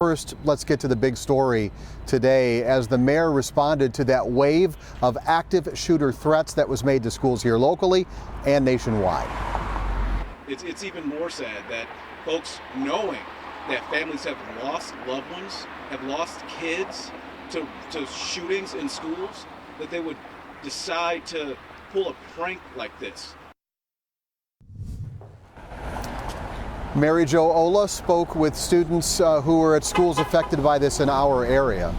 First, let's get to the big story today as the mayor responded to that wave of active shooter threats that was made to schools here locally and nationwide. It's even more sad that folks, knowing that families have lost loved ones, have lost kids to shootings in schools, that they would decide to pull a prank like this. Mary Jo Ola spoke with students who were at schools affected by this in our area.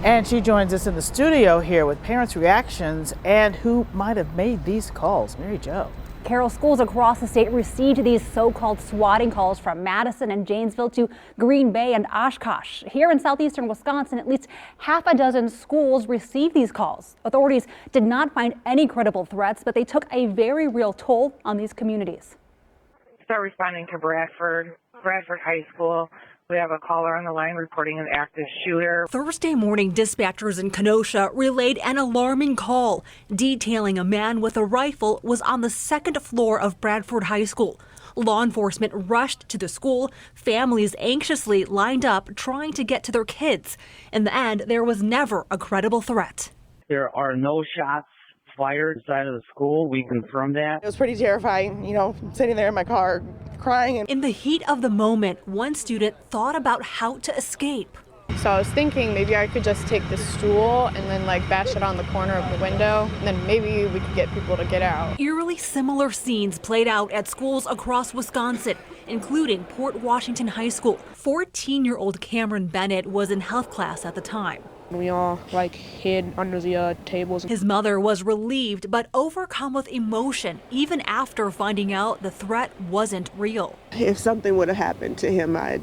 And she joins us in the studio here with parents' reactions and who might have made these calls. Mary Jo. Carol, schools across the state received these so-called swatting calls from Madison and Janesville to Green Bay and Oshkosh. Here in southeastern Wisconsin, at least half a dozen schools received these calls. Authorities did not find any credible threats, but they took a very real toll on these communities. Start responding to Bradford High School. We have a caller on the line reporting an active shooter. Thursday morning, dispatchers in Kenosha relayed an alarming call detailing a man with a rifle was on the second floor of Bradford High School. Law enforcement rushed to the school. Families anxiously lined up trying to get to their kids. In the end, there was never a credible threat. There are no shots fired inside of the school. We confirmed that. It was pretty terrifying, sitting there in my car crying. In the heat of the moment, one student thought about how to escape. So I was thinking maybe I could just take the stool and then bash it on the corner of the window, and then maybe we could get people to get out. Eerily similar scenes played out at schools across Wisconsin, including Port Washington High School. 14-year-old Cameron Bennett was in health class at the time. We all hid under the tables. His mother was relieved but overcome with emotion even after finding out the threat wasn't real. If something would have happened to him, I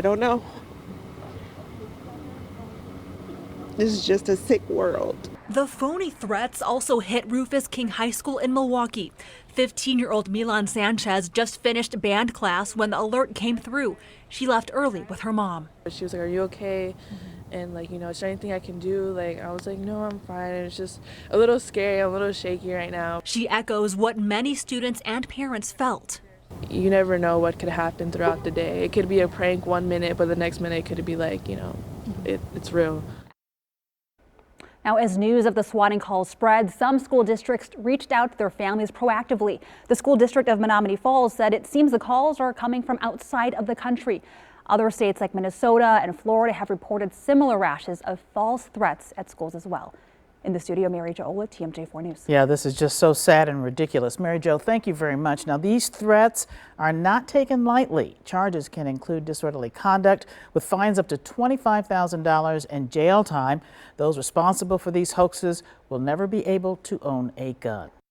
don't know. This is just a sick world. The phony threats also hit Rufus King High School in Milwaukee. 15-year-old Milan Sanchez just finished band class when the alert came through. She left early with her mom. She was like, "Are you okay?" And is there anything I can do? I was like, "No, I'm fine." It's just a little scary, a little shaky right now. She echoes what many students and parents felt. You never know what could happen throughout the day. It could be a prank one minute, but the next minute it could be it's real. Now, as news of the swatting calls spread, some school districts reached out to their families proactively. The school district of Menominee Falls said it seems the calls are coming from outside of the country. Other states like Minnesota and Florida have reported similar rashes of false threats at schools as well. In the studio, Mary Jo Ola, TMJ4 News. Yeah, this is just so sad and ridiculous. Mary Jo, thank you very much. Now, these threats are not taken lightly. Charges can include disorderly conduct with fines up to $25,000 and jail time. Those responsible for these hoaxes will never be able to own a gun.